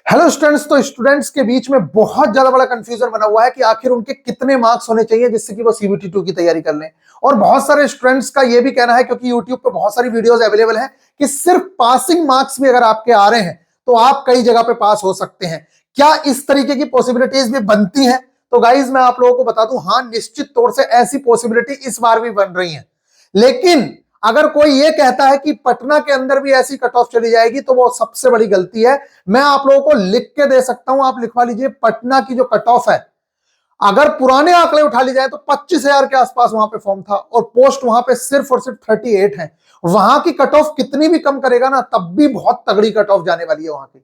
Hello students. तो students के बीच में बहुत ज्यादा बड़ा कंफ्यूजन बना हुआ है कि आखिर उनके कितने मार्क्स होने चाहिए जिससे कि वो सीबीटी 2 की तैयारी कर लें। और बहुत सारे स्टूडेंट्स का ये भी कहना है, क्योंकि यूट्यूब पे बहुत सारी वीडियोस अवेलेबल हैं, कि सिर्फ पासिंग मार्क्स भी अगर आपके आ रहे हैं तो आप कई जगह पे पास हो सकते हैं। क्या इस तरीके की पॉसिबिलिटीज भी बनती हैं? तो गाइज मैं आप लोगों को बता दूं, हाँ निश्चित तौर से ऐसी पॉसिबिलिटी इस बार भी बन रही है। लेकिन अगर कोई ये कहता है कि पटना के अंदर भी ऐसी कट ऑफ चली जाएगी तो वो सबसे बड़ी गलती है। मैं आप लोगों को लिख के दे सकता हूं, आप लिखवा लीजिए। पटना की जो कट ऑफ है, अगर पुराने आंकड़े उठा ली जाए तो 25,000 के आसपास वहां पे फॉर्म था और पोस्ट वहां पे सिर्फ और सिर्फ 38 है। वहां की कट ऑफ कितनी भी कम करेगा ना, तब भी बहुत तगड़ी कट ऑफ जाने वाली है वहां की।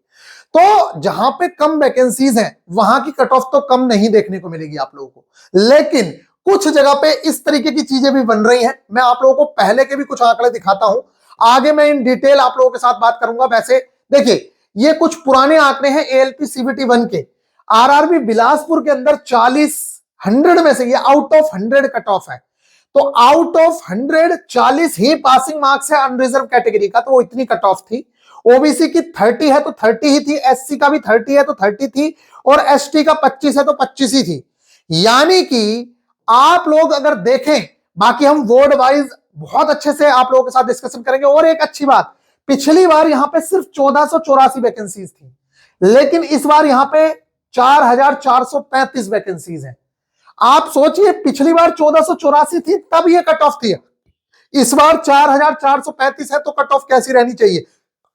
तो जहां पे कम वैकेंसीज हैं वहां की कट ऑफ तो कम नहीं देखने को मिलेगी आप लोगों को। लेकिन कुछ जगह पे इस तरीके की चीजें भी बन रही हैं। मैं आप लोगों को पहले के भी कुछ आंकड़े दिखाता हूं, आगे मैं इन डिटेल आप लोगों के साथ बात करूंगा। वैसे देखिए, ये कुछ पुराने आंकड़े हैं एएलपी सीबीटी 1 के। आरआरबी बिलासपुर के अंदर 100 में से ये आउट ऑफ 100 कट ऑफ है। तो out of 100 40 he passing marks है अनरिजर्व कैटेगरी का, तो वो इतनी कट ऑफ थी। ओबीसी की 30 है तो 30 ही थी, एससी का भी 30 है तो 30 थी, और एसटी का 25 है तो 25 ही थी। यानी कि आप लोग अगर देखें, बाकी हम वार्ड वाइज बहुत अच्छे से आप लोगों के साथ डिस्कशन करेंगे। और एक अच्छी बात, पिछली बार यहां पे सिर्फ 1484 वैकेंसीज थी, लेकिन इस बार यहां पे 4435 वैकेंसीज हैं। आप सोचिए, पिछली बार 1484 थी तब ये कट ऑफ थी, इस बार 4435 है, तो कट ऑफ कैसी रहनी चाहिए।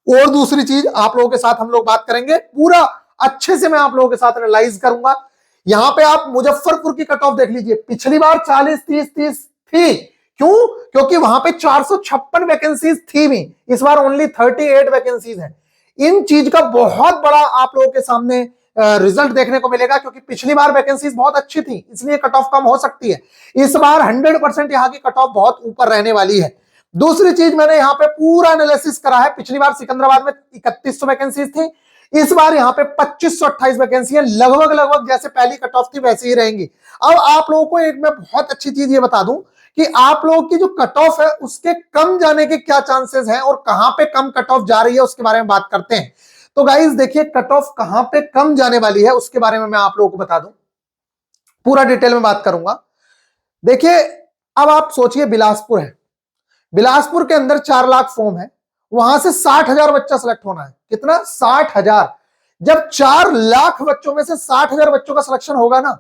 और दूसरी चीज आप लोगों के साथ हम लोग बात करेंगे, पूरा अच्छे से मैं आप लोगों के साथ एनालाइज करूंगा। यहां पे आप मुजफ्फरपुर की कट ऑफ देख लीजिए, पिछली बार 40-30-30 थी। क्यों? क्योंकि वहां पे 456 वैकेंसीज थी भी, इस बार ओनली 38 वैकेंसीज हैं। इन चीज का बहुत बड़ा आप लोगों के सामने रिजल्ट देखने को मिलेगा, क्योंकि पिछली बार वैकेंसीज बहुत अच्छी थी, इसलिए कट ऑफ कम हो सकती है। इस बार 100% यहाँ की कट ऑफ बहुत ऊपर रहने वाली है। दूसरी चीज, मैंने यहाँ पे पूरा एनालिसिस करा है। पिछली बार सिकंदराबाद में 3100 वैकेंसीज थी, इस बार यहाँ पे 2528 वैकेंसी है। लगभग लगभग जैसे पहली कट ऑफ थी वैसे ही रहेंगी। अब आप लोगों को एक मैं बहुत अच्छी चीज ये बता दूं कि आप लोगों की जो कट ऑफ है उसके कम जाने के क्या चांसेस हैं और कहां पे कम कट ऑफ जा रही है उसके बारे में बात करते हैं। तो गाइज देखिए, कट ऑफ कहां पे कम जाने वाली है उसके बारे में मैं आप लोगों को बता दूं, पूरा डिटेल में बात करूंगा। देखिए, अब आप सोचिए, बिलासपुर है, बिलासपुर के अंदर 4 लाख फॉर्म है, वहां से 60,000 बच्चा सिलेक्ट होना है। कितना? 60,000। जब 4 लाख बच्चों में से 60,000 बच्चों का सिलेक्शन होगा ना,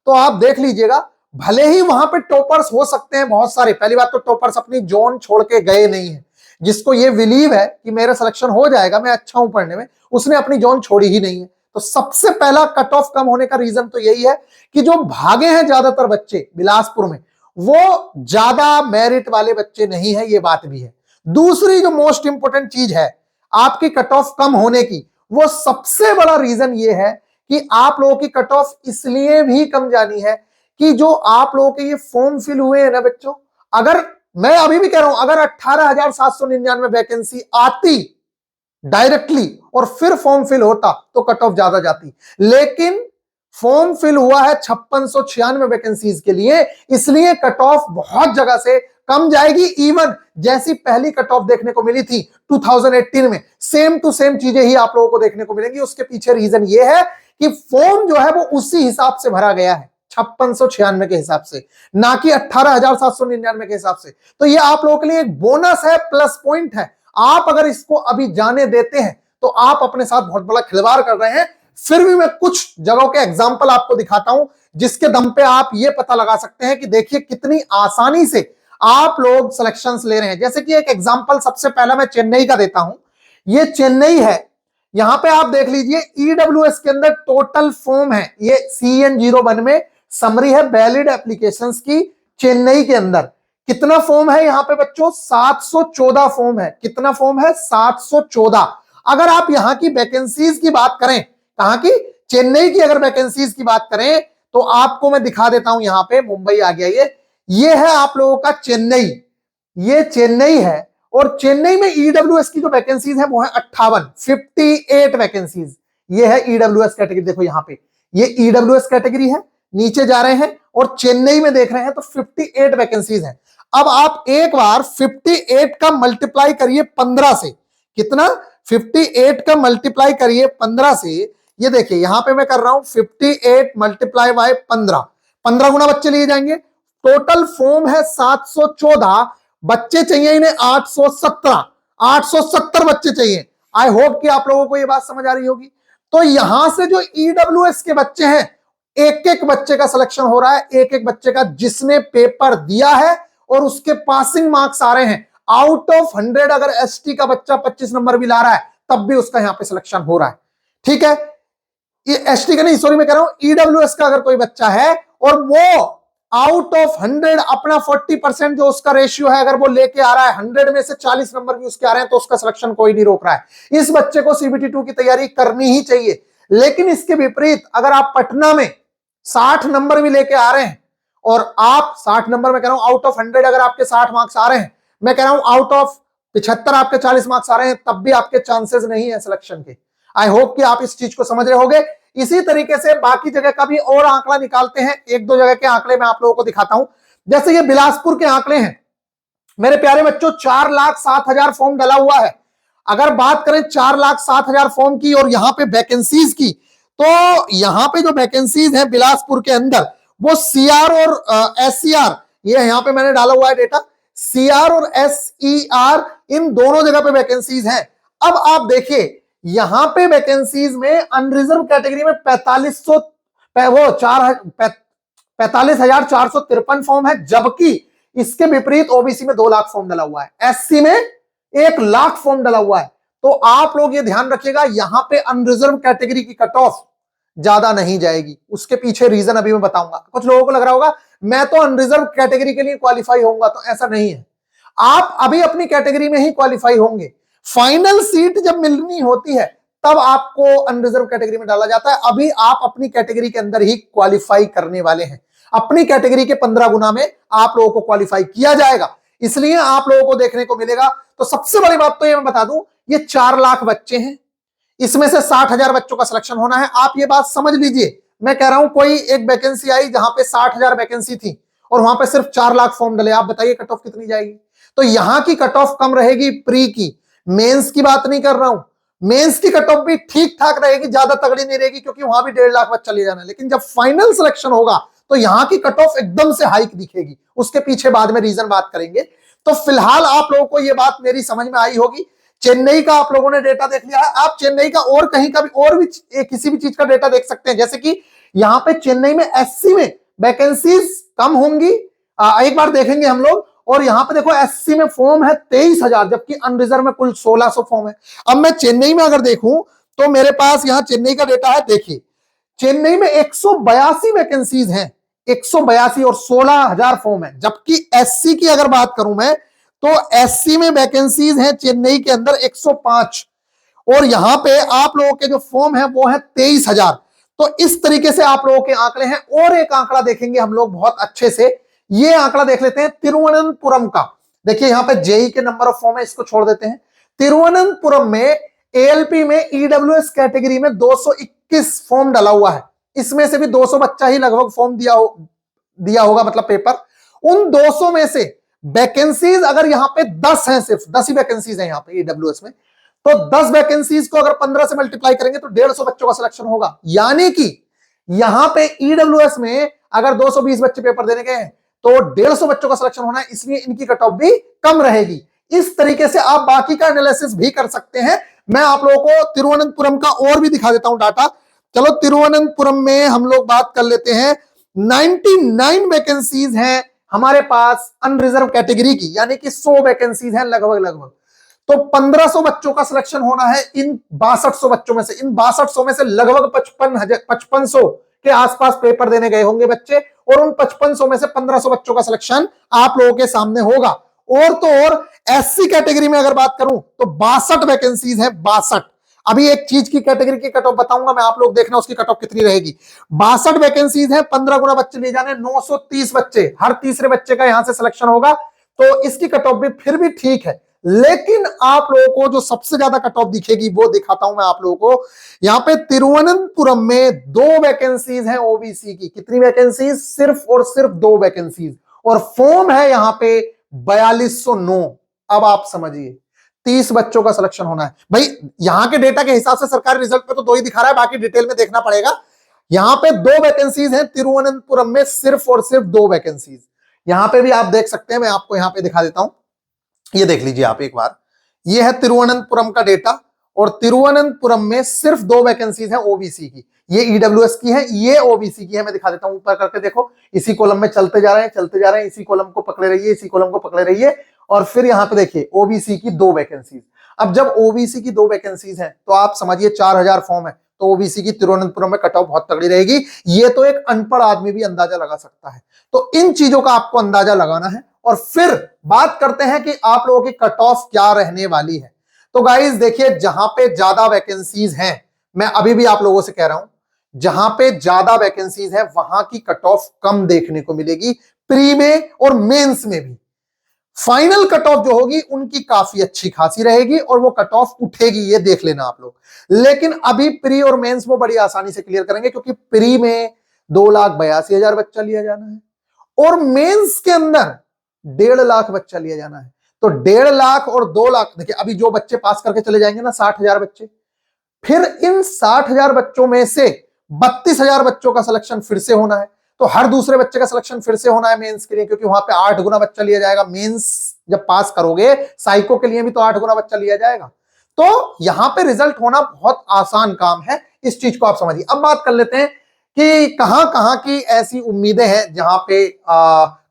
तो आप देख लीजिएगा, भले ही वहां पे टॉपर्स हो सकते हैं बहुत सारे। पहली बात तो टॉपर्स अपनी जोन छोड़ के गए नहीं है। जिसको ये बिलीव है कि मेरा सिलेक्शन हो जाएगा, मैं अच्छा हूं पढ़ने में, उसने अपनी जोन छोड़ी ही नहीं है। तो सबसे पहला कट ऑफ कम होने का रीजन तो यही है कि जो भागे हैं ज्यादातर बच्चे बिलासपुर में, वो ज्यादा मेरिट वाले बच्चे नहीं है, ये बात भी है। दूसरी जो मोस्ट इंपोर्टेंट चीज है आपकी कट ऑफ कम होने की, वो सबसे बड़ा रीजन ये है कि आप लोगों की कट ऑफ इसलिए भी कम जानी है कि जो आप लोगों के ये फॉर्म फिल हुए हैं ना बच्चों, अगर मैं अभी भी कह रहा हूं, अगर 18,799 वैकेंसी आती डायरेक्टली और फिर फॉर्म फिल होता तो कट ऑफ ज्यादा जाती। लेकिन फॉर्म फिल हुआ है 5696 वैकेंसीज के लिए, इसलिए कट ऑफ बहुत जगह से कम जाएगी। इवन जैसी पहली कट ऑफ देखने को मिली थी 2018 में, सेम टू सेम चीजें ही आप लोगों को देखने को मिलेंगी। उसके पीछे रीजन ये है कि फॉर्म जो है वो उसी हिसाब से भरा गया है, 5696 के हिसाब से, ना कि 18,799 के हिसाब से। तो ये आप लोगों के लिए एक बोनस है, प्लस पॉइंट है। आप अगर इसको अभी जाने देते हैं तो आप अपने साथ बहुत बड़ा खिलवाड़ कर रहे हैं। फिर भी मैं कुछ जगहों के एग्जाम्पल आपको दिखाता हूं, जिसके दम पे आप ये पता लगा सकते हैं कि देखिए कितनी आसानी से आप लोग सिलेक्शंस ले रहे हैं। जैसे कि एक एग्जाम्पल सबसे पहला मैं चेन्नई का देता हूं। ये चेन्नई है, यहां पे आप देख लीजिए, ईडब्ल्यूएस के अंदर टोटल फॉर्म है, ये CN01 में समरी है वैलिड एप्लीकेशंस की। चेन्नई के अंदर कितना फॉर्म है यहां पे बच्चों? 714 फॉर्म है। कितना फॉर्म है? 714। अगर आप यहां की वैकेंसीज की बात करें, कहां की? चेन्नई की अगर वैकेंसीज की बात करें तो आपको मैं दिखा देता हूं। यहां पे मुंबई आ गया, ये है आप लोगों का चेन्नई, ये चेन्नई है। और चेन्नई में ईडब्ल्यूएस की जो वैकेंसीज है वो है 58 वैकेंसीज। ये है ईडब्ल्यूएस कैटेगरी। देखो यहां पे ये ईडब्ल्यूएस कैटेगरी है, नीचे जा रहे हैं और चेन्नई में देख रहे हैं तो 58 वैकेंसीज है। अब आप एक बार 58 का मल्टीप्लाई करिए 15 से। कितना? 58 का मल्टीप्लाई करिए 15 से, ये देखिए यहां पे मैं कर रहा हूं 58 मल्टीप्लाई बाय 15 गुना बच्चे लिए जाएंगे। टोटल फॉर्म है 714, बच्चे चाहिए इन्हें 870 बच्चे चाहिए। आई होप कि आप लोगों को ये बात समझ आ रही होगी। तो यहां से जो ईडब्ल्यूएस के बच्चे हैं, एक एक बच्चे का सिलेक्शन हो रहा है, एक एक बच्चे का जिसने पेपर दिया है और उसके पासिंग मार्क्स आ रहे हैं। आउट ऑफ 100 अगर एसटी का बच्चा 25 नंबर भी ला रहा है तब भी उसका यहां पे सिलेक्शन हो रहा है। ठीक है, ये एसटी का नहीं, सॉरी मैं कह रहा हूं ईडब्ल्यूएस का अगर कोई बच्चा है और वो आउट ऑफ 100 अपना 40% जो उसका रेशियो है अगर वो लेके आ रहा है, 100 में से 40 नंबर भी उसके आ रहे हैं, तो उसका सिलेक्शन कोई नहीं रोक रहा है। इस बच्चे को सीबीटी 2 की तैयारी करनी ही चाहिए। लेकिन इसके विपरीत अगर आप पटना में 60 नंबर भी लेके आ रहे हैं और आप 60 नंबर में कह रहा हूं आउट ऑफ 100 अगर आपके 60 मार्क्स आ रहे हैं, मैं कह रहा हूं आउट ऑफ 75 आपके 40 मार्क्स आ रहे हैं, तब भी आपके चांसेस नहीं है सिलेक्शन के। आई होप कि आप इस चीज को समझ रहे होंगे। इसी तरीके से बाकी जगह का भी और आंकड़ा निकालते हैं। एक दो जगह के आंकड़े मैं आप लोगों को दिखाता हूं। जैसे ये बिलासपुर के आंकड़े हैं मेरे प्यारे बच्चों, 4,07,000 फॉर्म डाला हुआ है। अगर बात करें 4,07,000 फॉर्म की और यहां पे वैकेंसीज की, तो यहां पे जो वैकेंसीज हैं बिलासपुर के अंदर वो सीआर और एससीआर, ये यहां पे मैंने डाला हुआ है डेटा, सीआर और एसईआर इन दोनों जगह पे वैकेंसीज हैं। अब आप देखिए यहां पे वैकेंसीज में अनरिजर्व कैटेगरी में 45,453 फॉर्म है, जबकि इसके विपरीत ओबीसी में 2 लाख फॉर्म डाला हुआ है, एससी में 1 लाख फॉर्म डाला हुआ है। तो आप लोग ये ध्यान रखिएगा यहां पे अनरिजर्व कैटेगरी की कट ऑफ ज्यादा नहीं जाएगी। उसके पीछे रीजन अभी मैं बताऊंगा। कुछ लोगों को लग रहा होगा मैं तो अनरिजर्व कैटेगरी के लिए क्वालिफाई होऊंगा, तो ऐसा नहीं है। आप अभी अपनी कैटेगरी में ही क्वालिफाई होंगे, फाइनल सीट जब मिलनी होती है तब आपको अनरिजर्व कैटेगरी में डाला जाता है। अभी आप अपनी कैटेगरी के अंदर ही क्वालिफाई करने वाले हैं। अपनी कैटेगरी के 15 गुना में आप लोगों को क्वालिफाई किया जाएगा, इसलिए आप लोगों को देखने को मिलेगा। तो सबसे बड़ी बात तो ये मैं बता दूं, ये 4 लाख बच्चे हैं, इसमें से 60,000 बच्चों का सिलेक्शन होना है। आप ये बात समझ लीजिए, मैं कह रहा हूं कोई एक वैकेंसी आई जहां पे 60,000 वैकेंसी थी और वहां पे सिर्फ 4 लाख फॉर्म डले, आप बताइए कट ऑफ कितनी जाएगी? तो यहां की कट ऑफ कम रहेगी प्री की, मेंस की बात नहीं कर रहा हूं। मेंस की कट ऑफ भी ठीक ठाक रहेगी, ज्यादा तगड़ी नहीं रहेगी क्योंकि वहां भी 1.5 लाख बच्चा ले जाना है। लेकिन जब फाइनल सिलेक्शन होगा तो यहां की कट ऑफ एकदम से हाइक दिखेगी। उसके पीछे बाद में रीजन बात करेंगे। तो फिलहाल आप लोगों को यह बात मेरी समझ में आई होगी। चेन्नई का आप लोगों ने डेटा देख लिया है, आप चेन्नई का और कहीं का भी और भी किसी भी चीज का डेटा देख सकते हैं। जैसे कि यहां पे चेन्नई में एससी में वैकेंसीज कम होंगी, एक बार देखेंगे हम लोग। और यहां पे देखो एससी में फॉर्म है 23,000, जबकि अनरिजर्व में कुल 1,600 फॉर्म है। अब मैं चेन्नई में अगर देखूं तो मेरे पास यहां चेन्नई का डेटा है। देखिए चेन्नई में 182 वैकेंसीज हैं, 182 और 16,000 फॉर्म है। जबकि एससी की अगर बात करूं मैं तो एससी में वैकेंसीज हैं चेन्नई के अंदर 105 और यहां पे आप लोगों के जो फॉर्म है वो है 23,000। तो इस तरीके से आप लोगों के आंकड़े हैं। और एक आंकड़ा देखेंगे हम लोग बहुत अच्छे से, ये आंकड़ा देख लेते हैं तिरुवनंतपुरम का। देखिए यहां पे जेई के नंबर ऑफ फॉर्म है, इसको छोड़ देते हैं। तिरुवनंतपुरम में एएलपी में ईडब्ल्यूएस कैटेगरी में 221 फॉर्म डाला हुआ है। इसमें से भी 200 बच्चा ही लगभग फॉर्म दिया होगा, मतलब पेपर। उन 200 में से वैकेंसीज अगर यहां पे 10 हैं, सिर्फ 10 ही वैकेंसीज हैं यहां पे ईडब्ल्यूएस में, तो 10 वैकेंसीज को अगर 15 से मल्टीप्लाई करेंगे तो 150 बच्चों का सिलेक्शन होगा। यानी कि यहां पे ईडब्ल्यूएस में अगर 220 बच्चे पेपर देने गए हैं तो 150 बच्चों का सिलेक्शन होना है, इसलिए इनकी कट ऑफ भी कम रहेगी। इस तरीके से आप बाकी का एनालिसिस भी कर सकते हैं। मैं आप लोगों को तिरुवनंतपुरम का और भी दिखा देता हूं डाटा। चलो तिरुवनंतपुरम में हम लोग बात कर लेते हैं। 99 वैकेंसीज हैं हमारे पास अनरिजर्व कैटेगरी की, यानी कि 100 वैकेंसीज हैं लगभग। तो 1500 बच्चों का सिलेक्शन होना है इन 6200 बच्चों में से। इन 6200 में से लगभग 5500 के आसपास पेपर देने गए होंगे बच्चे, और उन 5500 में से 1500 बच्चों का सिलेक्शन आप लोगों के सामने होगा। और तो और एससी कैटेगरी में अगर बात करूं तो 62 वैकेंसीज है, 62। अभी एक चीज की कैटेगरी की कट ऑफ बताऊंगा मैं, आप लोग देखना उसकी कट ऑफ कितनी रहेगी। 62 वैकेंसीज है, 15 गुना बच्चे ले जाने, 930 बच्चे, हर तीसरे बच्चे का यहां से सिलेक्शन होगा। तो इसकी कट ऑफ भी फिर भी ठीक है। लेकिन आप लोगों को जो सबसे ज्यादा कट ऑफ दिखेगी वो दिखाता हूं मैं आप लोगों को। यहां पे तिरुवनंतपुरम में 2 वैकेंसीज हैं ओबीसी की। कितनी वैकेंसीज? सिर्फ और सिर्फ 2 वैकेंसीज, और फॉर्म है यहां पे 4209। अब आप समझिए 30 बच्चों का सिलेक्शन होना है। भाई यहां के डेटा के हिसाब से सरकारी रिजल्ट पे तो 2 ही दिखा रहा है, बाकी डिटेल में देखना पड़ेगा। यहां पे 2 वैकेंसीज हैं तिरुवनंतपुरम में, सिर्फ और सिर्फ 2 वैकेंसीज। यहां पे भी आप देख सकते हैं, मैं आपको यहां पे दिखा देता हूं, ये देख लीजिए आप एक बार, ये है तिरुवनंतपुरम का डेटा, और तिरुवनंतपुरम में सिर्फ 2 वैकेंसीज हैं ओबीसी की। ये ईडब्ल्यूएस की है, ये ओबीसी की है। मैं दिखा देता हूं, ऊपर करके देखो, इसी कॉलम में चलते जा रहे हैं, चलते जा रहे हैं, इसी कॉलम को पकड़े रहिए, इसी कॉलम को पकड़े रहिए, और फिर यहां पे देखिए ओबीसी की 2 वैकेंसीज। अब जब ओबीसी की 2 वैकेंसीज हैं तो आप समझिए 4000 फॉर्म है, तो ओबीसी की तिरुवनंतपुरम में कट ऑफ बहुत तगड़ी रहेगी। ये तो एक अनपढ़ आदमी भी अंदाजा लगा सकता है। तो इन चीजों का आपको अंदाजा लगाना है, और फिर बात करते हैं कि आप लोगों की कट ऑफ क्या रहने वाली है। तो गाइस देखिए, जहां पे ज्यादा वैकेंसीज हैं, मैं अभी भी आप लोगों से कह रहा हूं, जहां पे ज्यादा वैकेंसीज है वहां की कट ऑफ कम देखने को मिलेगी, प्री में और मेंस में भी। फाइनल कट ऑफ जो होगी उनकी काफी अच्छी खासी रहेगी, और वो कट ऑफ उठेगी, ये देख लेना आप लोग। लेकिन अभी प्री और मेंस वो बड़ी आसानी से क्लियर करेंगे, क्योंकि प्री में 2,82,000 बच्चा लिया जाना है, और मेंस के अंदर 1.5 लाख बच्चा लिया जाना है। तो 1.5 लाख और 2 लाख, देखिए अभी जो बच्चे पास करके चले जाएंगे ना, 60,000 बच्चे, फिर इन 60,000 बच्चों में से 32,000 बच्चों का सिलेक्शन फिर से होना है। तो हर दूसरे बच्चे का सिलेक्शन फिर से होना है मेंस के लिए, क्योंकि वहां पे 8 गुना बच्चा लिया जाएगा। मेंस जब पास करोगे, साइको के लिए भी तो 8 गुना बच्चा लिया जाएगा। तो यहां पे रिजल्ट होना बहुत आसान काम है, इस चीज को आप समझिए। अब बात कर लेते हैं कि कहां कहां की ऐसी उम्मीदें हैं जहां पे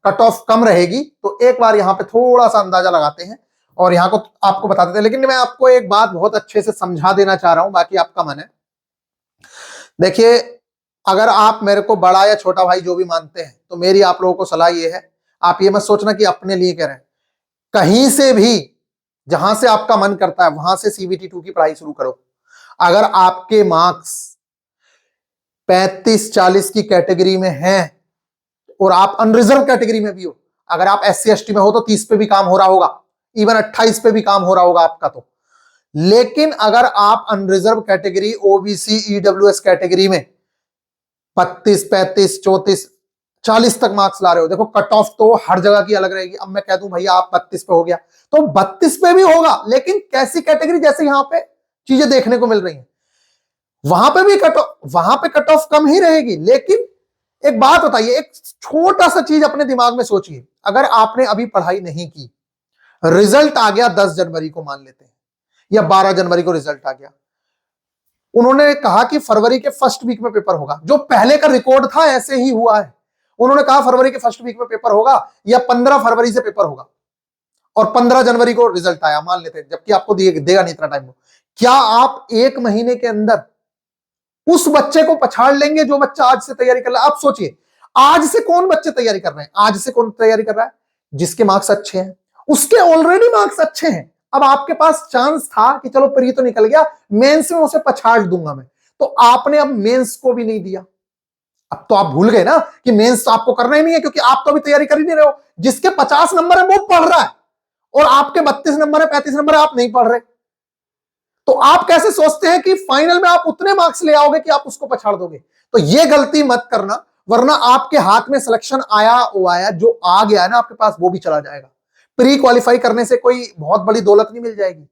कट ऑफ कम रहेगी। तो एक बार यहां पे थोड़ा सा अंदाजा लगाते हैं, और यहां को आपको बता देते हैं। लेकिन मैं आपको एक बात बहुत अच्छे से समझा देना चाह रहा हूं, बाकी आपका मन है। देखिए, अगर आप मेरे को बड़ा या छोटा भाई जो भी मानते हैं, तो मेरी आप लोगों को सलाह ये है, आप ये मत सोचना कि अपने लिए कह रहे हैं। कहीं से भी, जहां से आपका मन करता है वहां से सीबीटी 2 की पढ़ाई शुरू करो। अगर आपके मार्क्स 35-40 की कैटेगरी में हैं, और आप अनरिजर्व कैटेगरी में भी हो, अगर आप SC ST में हो तो 30 पे भी काम हो रहा होगा, इवन 28 पे भी काम हो रहा होगा आपका। तो लेकिन अगर आप unreserve category, OBC, EWS category में 32, 35, 34, 40 तक मार्क्स ला रहे हो, देखो कट ऑफ तो हर जगह की अलग रहेगी। अब मैं कह दूं भैया आप 32 पे हो गया, तो 32 पे भी होगा, लेकिन कैसी कैटेगरी, जैसे यहां पे चीजें देखने को मिल रही हैं, वहां पे भी वहां पे कट ऑफ कम ही रहेगी। लेकिन एक बात बताइए, एक छोटा सा चीज अपने दिमाग में सोचिए, अगर आपने अभी पढ़ाई नहीं की, रिजल्ट आ गया 10 जनवरी को मान लेते हैं, या 12 जनवरी को रिजल्ट आ गया, उन्होंने कहा कि फरवरी के फर्स्ट वीक में पेपर होगा, जो पहले का रिकॉर्ड था ऐसे ही हुआ है। उन्होंने कहा फरवरी के फर्स्ट वीक में पेपर होगा, या 15 फरवरी से पेपर होगा, और 15 जनवरी को रिजल्ट आया मान लेते हैं, जबकि आपको देगा नहीं इतना टाइम हो। क्या आप 1 महीने के अंदर उस बच्चे को पछाड़ लेंगे जो बच्चा आज से तैयारी कर रहा है? आप सोचिए, आज से कौन बच्चे तैयारी कर रहे हैं? आज से कौन तैयारी कर रहा है? जिसके मार्क्स अच्छे हैं, उसके ऑलरेडी मार्क्स अच्छे हैं। अब आपके पास चांस था कि चलो प्री तो निकल गया, मेंस में उसे पछाड़ दूंगा मैं, तो आपने अब मेंस को भी नहीं दिया। अब तो आप भूल गए ना कि मेंस तो आपको करना ही नहीं है, क्योंकि आप तो अभी तैयारी कर ही नहीं रहे हो। जिसके 50 नंबर है वो पढ़ रहा है, और आपके 32 नंबर है, 35 नंबर है, आप नहीं पढ़ रहे। तो आप कैसे सोचते हैं कि फाइनल में आप उतने मार्क्स ले आओगे कि आप उसको पछाड़ दोगे? तो ये गलती मत करना, वरना आपके हाथ में सिलेक्शन आया वो आया, जो आ गया ना आपके पास वो भी चला जाएगा। प्री क्वालिफाई करने से कोई बहुत बड़ी दौलत नहीं मिल जाएगी।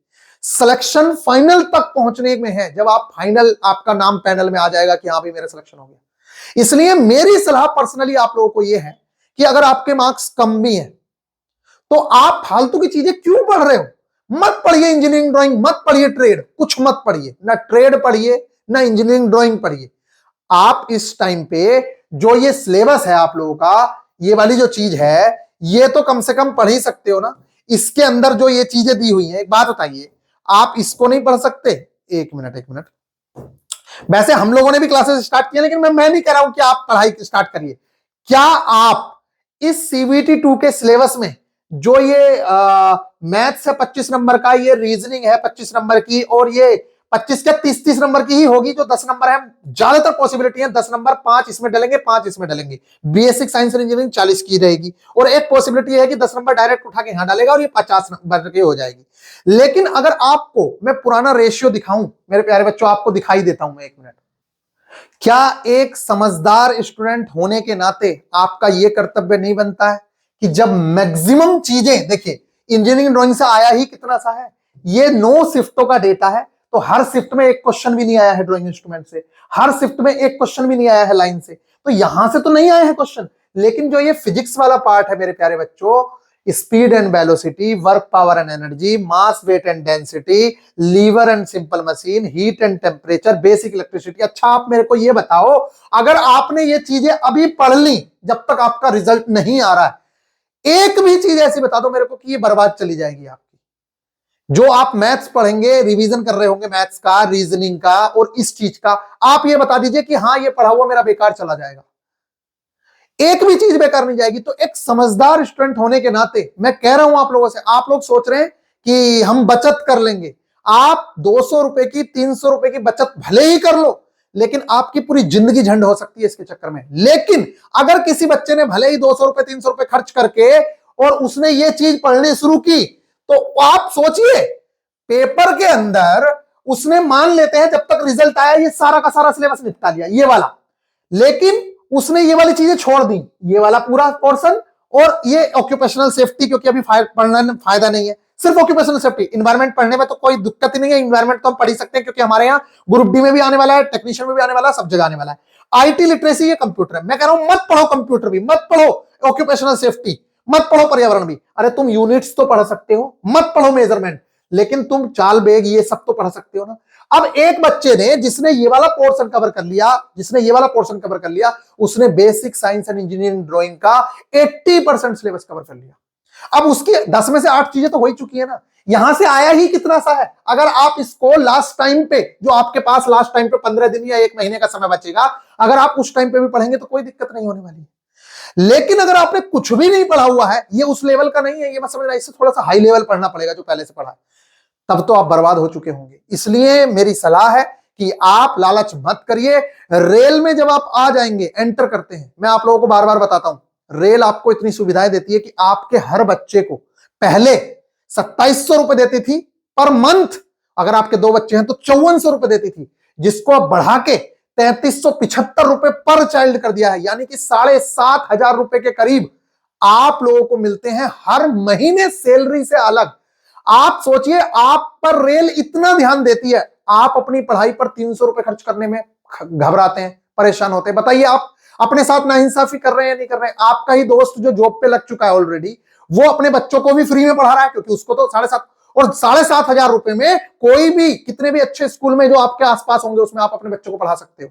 सिलेक्शन फाइनल तक पहुंचने में है, जब आप फाइनल, आपका नाम पैनल में आ जाएगा कि हाँ भाई मेरा सिलेक्शन हो गया। इसलिए मेरी सलाह पर्सनली आप लोगों को यह है कि अगर आपके मार्क्स कम भी हैं, तो आप फालतू की चीजें क्यों पढ़ रहे हो? मत पढ़िए इंजीनियरिंग ड्राइंग, मत पढ़िए ट्रेड, कुछ मत पढ़िए, ना ट्रेड पढ़िए ना इंजीनियरिंग ड्राइंग पढ़िए। आप इस टाइम पे जो ये सिलेबस है आप लोगों का, ये वाली जो चीज है, ये तो कम से कम पढ़ ही सकते हो ना। इसके अंदर जो ये चीजें दी हुई हैं, एक बात बताइए, आप इसको नहीं पढ़ सकते? एक मिनट, वैसे हम लोगों ने भी क्लासेस स्टार्ट किए, लेकिन मैं नहीं कह रहा हूं कि आप पढ़ाई स्टार्ट करिए। क्या आप इस सीबीटी 2 के सिलेबस में जो ये मैथ्स है 25 नंबर का, ये रीजनिंग है 25 नंबर की, और ये 25 के 30 नंबर की ही होगी जो 10 नंबर है, ज्यादातर पॉसिबिलिटी है 10 नंबर, 5 इसमें डलेंगे, 5 इसमें डलेंगे। बेसिक साइंस और इंजीनियरिंग 40 की रहेगी, और एक पॉसिबिलिटी है कि 10 नंबर डायरेक्ट उठा के यहां डालेगा और ये 50 नंबर की हो जाएगी। लेकिन अगर आपको मैं पुराना रेशियो दिखाऊं, मेरे प्यारे बच्चों, आपको दिखाई देता हूं मैं, एक मिनट। क्या एक समझदार स्टूडेंट होने के नाते आपका यह कर्तव्य नहीं बनता है कि जब मैक्सिमम चीजें, देखिए इंजीनियरिंग ड्राइंग से आया ही कितना सा है, ये 9 शिफ्टों का डेटा है, तो हर शिफ्ट में एक क्वेश्चन भी नहीं आया है ड्राइंग इंस्ट्रूमेंट से, हर शिफ्ट में एक क्वेश्चन भी नहीं आया है लाइन से, तो यहां से तो नहीं आए हैं क्वेश्चन। लेकिन जो ये फिजिक्स वाला पार्ट है मेरे प्यारे बच्चों, speed and velocity, work power and energy, mass weight and density, lever and simple machine, heat and temperature, basic electricity. अच्छा आप मेरे को ये बताओ, अगर आपने ये चीजें अभी पढ़ ली, जब तक आपका रिजल्ट नहीं आ रहा है, एक भी चीज ऐसी बता दो मेरे को कि ये बर्बाद चली जाएगी आपकी। जो आप मैथ्स पढ़ेंगे, रिवीजन कर रहे होंगे मैथ्स का, रीजनिंग का और इस चीज का, आप ये बता दीजिए कि हाँ ये पढ़ा हुआ मेरा बेकार चला जाएगा, एक भी चीज बेकार नहीं जाएगी। तो एक समझदार स्टूडेंट होने के नाते मैं कह रहा हूं आप लोगों से, आप लोग सोच रहे हैं कि हम बचत कर लेंगे, आप 200 रुपए की 300 रुपए की बचत भले ही कर लो, लेकिन आपकी पूरी जिंदगी झंड हो सकती है इसके चक्कर में। लेकिन अगर किसी बच्चे ने भले ही 200 रुपए 300 रुपए खर्च करके और उसने ये चीज पढ़नी शुरू की, तो आप सोचिए पेपर के अंदर उसने, मान लेते हैं जब तक रिजल्ट आया ये सारा का सारा सिलेबस निपटा लिया ये वाला, लेकिन उसने ये वाली चीजें छोड़ दी, ये वाला पूरा पोर्शन और ये ऑक्यूपेशनल सेफ्टी, क्योंकि अभी पढ़ने में फायदा नहीं है, सिर्फ ऑक्यूपेशनल सेफ्टी। इन्वायरमेंट पढ़ने में तो कोई दिक्कत ही नहीं है, इन्वायरमेंट तो हम पढ़ ही सकते हैं, क्योंकि हमारे यहाँ ग्रुप डी में भी आने वाला है, टेक्नीशियन में भी आने वाला है, सब जगह आने वाला है। आईटी लिटरेसी ये कंप्यूटर है, मैं कह रहा हूं मत पढ़ो कंप्यूटर भी, मत पढ़ो ऑक्यूपेशनल सेफ्टी, मत पढ़ो पर्यावरण भी। अरे तुम यूनिट्स तो पढ़ सकते हो, मत पढ़ो मेजरमेंट, लेकिन तुम चाल बेग ये सब तो पढ़ सकते हो ना। अब एक बच्चे ने जिसने ये वाला पोर्शन कवर कर लिया, जिसने ये वाला पोर्शन कवर कर लिया, उसने basic science and engineering drawing का 80% सिलेबस कवर कर लिया। अब उसकी 10 में से 8 चीजें तो हो ही चुकी है ना, यहां से आया ही कितना सा है। अगर आप इसको लास्ट टाइम पे, जो आपके पास लास्ट टाइम पे 15 दिन या 1 महीने का समय बचेगा, अगर आप उस टाइम पे भी पढ़ेंगे तो कोई दिक्कत नहीं होने वाली। लेकिन अगर आपने कुछ भी नहीं पढ़ा हुआ है, ये उस लेवल का नहीं है, ये मत समझना, इससे थोड़ा सा हाई लेवल पढ़ना पड़ेगा जो पहले से पढ़ा है, तब तो आप बर्बाद हो चुके होंगे। इसलिए मेरी सलाह है कि आप लालच मत करिए। रेल में जब आप आ जाएंगे, एंटर करते हैं, मैं आप लोगों को बार बार बताता हूं, रेल आपको इतनी सुविधाएं देती है कि आपके हर बच्चे को पहले 2700 रुपए देती थी पर मंथ, अगर आपके 2 बच्चे हैं तो 5400 रुपए देती थी, जिसको अब बढ़ा के 3375 रुपए पर चाइल्ड कर दिया है, यानी कि 7500 रुपए के करीब आप लोगों को मिलते हैं हर महीने सैलरी से अलग। आप सोचिए, आप पर रेल इतना ध्यान देती है, आप अपनी पढ़ाई पर 300 रुपए खर्च करने में घबराते हैं, परेशान होते हैं। बताइए आप अपने साथ नाइंसाफी कर रहे हैं या नहीं कर रहे हैं? आपका ही दोस्त जो जॉब पे लग चुका है ऑलरेडी, वो अपने बच्चों को भी फ्री में पढ़ा रहा है, क्योंकि उसको तो 7,500 और 7,500 रुपए में कोई भी, कितने भी अच्छे स्कूल में जो आपके आसपास होंगे उसमें आप अपने बच्चों को पढ़ा सकते हो,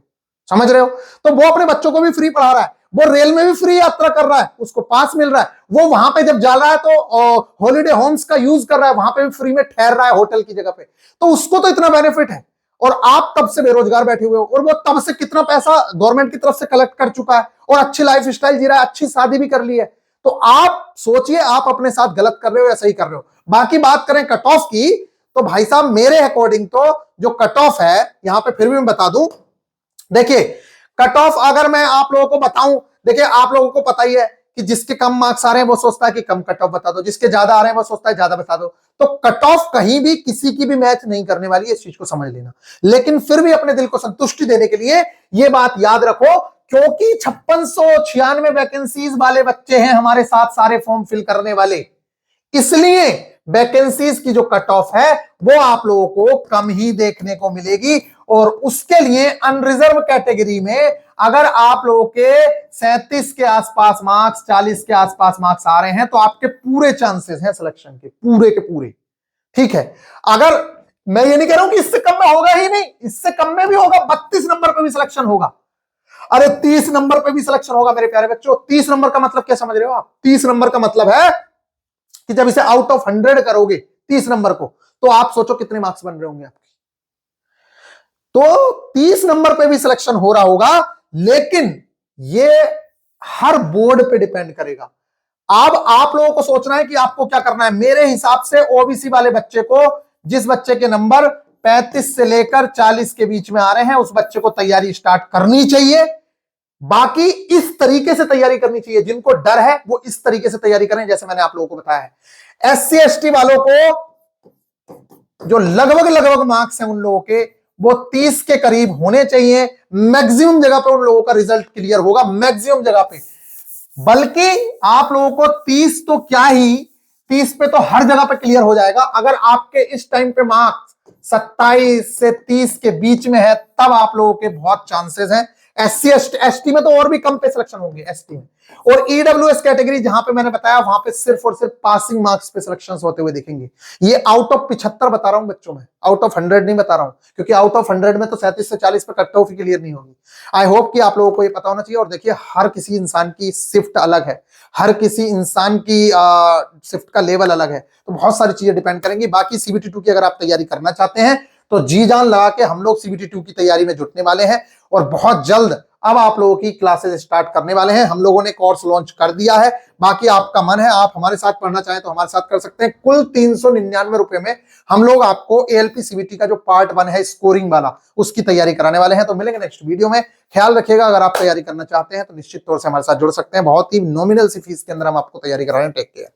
समझ रहे हो? तो वो अपने बच्चों को भी फ्री पढ़ा रहा है, वो रेल में भी फ्री यात्रा कर रहा है, उसको पास मिल रहा है, वो वहां पे जब जा रहा है तो हॉलीडे होम्स का यूज कर रहा है, वहां पे भी फ्री में ठहर रहा है होटल की जगह पे, तो उसको तो इतना बेनिफिट है। और आप तब से बेरोजगार बैठे हुए हो, और वो तब से कितना पैसा गवर्नमेंट की तरफ से कलेक्ट कर चुका है और अच्छी लाइफ स्टाइल जी रहा है, अच्छी शादी भी कर ली है। तो आप सोचिए आप अपने साथ गलत कर रहे हो या सही कर रहे हो। बाकी बात करें कट ऑफ की, तो भाई साहब मेरे अकॉर्डिंग तो जो कट ऑफ है यहां पे, फिर भी मैं बता दूं, देखिए कट ऑफ अगर मैं आप लोगों को बताऊं, देखिए आप लोगों को पता ही है कि जिसके कम मार्क्स आ रहे हैं वो सोचता है कि कम कट ऑफ बता दो, जिसके ज्यादा आ रहे हैं वो सोचता है ज्यादा बता दो। तो कट ऑफ कहीं भी किसी की भी मैच नहीं करने वाली है, इस चीज को समझ लेना। लेकिन फिर भी अपने दिल को संतुष्टि देने के लिए ये बात याद रखो, क्योंकि 5696 वैकेंसीज वाले बच्चे हैं हमारे साथ सारे फॉर्म फिल करने वाले, इसलिए वैकेंसीज की जो कट ऑफ है वो आप लोगों को कम ही देखने को मिलेगी। और उसके लिए अनरिजर्व कैटेगरी में अगर आप लोगों के 37 के आसपास मार्क्स, 40 के आसपास मार्क्स आ रहे हैं, तो आपके पूरे चांसेस हैं सिलेक्शन के, पूरे के पूरे। ठीक है, अगर मैं ये नहीं कह रहा हूं कि इससे कम में होगा ही नहीं, इससे कम में भी होगा, 32 नंबर पे भी सिलेक्शन होगा, अरे 30 नंबर पे भी सिलेक्शन होगा मेरे प्यारे बच्चों। 30 नंबर का मतलब क्या समझ रहे हो आप? 30 नंबर का मतलब है कि जब इसे आउट ऑफ 100 करोगे 30 नंबर को, तो आप सोचो कितने मार्क्स बन रहे होंगे आपके। तो 30 नंबर पे भी सिलेक्शन हो रहा होगा, लेकिन ये हर बोर्ड पे डिपेंड करेगा। अब आप लोगों को सोचना है कि आपको क्या करना है। मेरे हिसाब से ओबीसी वाले बच्चे को, जिस बच्चे के नंबर 35 से लेकर 40 के बीच में आ रहे हैं, उस बच्चे को तैयारी स्टार्ट करनी चाहिए। बाकी इस तरीके से तैयारी करनी चाहिए, जिनको डर है वो इस तरीके से तैयारी करें जैसे मैंने आप लोगों को बताया है। एससी एसटी वालों को जो लगभग मार्क्स हैं उन लोगों के, वो 30 के करीब होने चाहिए। मैक्सिमम जगह पे उन लोगों का रिजल्ट क्लियर होगा, मैक्सिमम जगह पे। बल्कि आप लोगों को 30 तो क्या ही 30 पे तो हर जगह पे क्लियर हो जाएगा। अगर आपके इस टाइम पे मार्क्स 27 से 30 के बीच में है तब आप लोगों के बहुत चांसेस हैं। SC ST में तो और भी कम पे सिलेक्शन होंगे ST में। और EWS कैटेगरी जहां पे मैंने बताया वहां पे सिर्फ और सिर्फ पासिंग मार्क्स पे सिलेक्शंस होते हुए दिखेंगे। ये आउट ऑफ 75 बता रहा हूं बच्चों में, आउट ऑफ 100 नहीं बता रहा हूं, क्योंकि आउट ऑफ 100 में तो 37 से 40 पे कट ऑफ ही क्लियर नहीं होगी। आई होप कि आप लोगों को ये पता होना चाहिए। और देखिए हर किसी इंसान की शिफ्ट अलग है, हर किसी इंसान की शिफ्ट का लेवल अलग है, तो बहुत सारी चीजें डिपेंड करेंगी। बाकी CBT 2 की अगर आप तैयारी करना चाहते हैं तो जी जान लगा के हम लोग CBT 2 की तैयारी में जुटने वाले हैं और बहुत जल्द अब आप लोगों की क्लासेस स्टार्ट करने वाले हैं। हम लोगों ने कोर्स लॉन्च कर दिया है, बाकी आपका मन है आप हमारे साथ पढ़ना चाहें तो हमारे साथ कर सकते हैं। कुल 399 रुपए में हम लोग आपको ALP CBT का जो पार्ट 1 है स्कोरिंग वाला, उसकी तैयारी कराने वाले हैं। तो मिलेंगे नेक्स्ट वीडियो में। ख्याल रखिएगा, अगर आप तैयारी करना चाहते हैं तो निश्चित तौर से हमारे साथ जुड़ सकते हैं। बहुत ही नॉमिनल सी फीस के अंदर हम आपको तैयारी करा रहे हैं। Take care.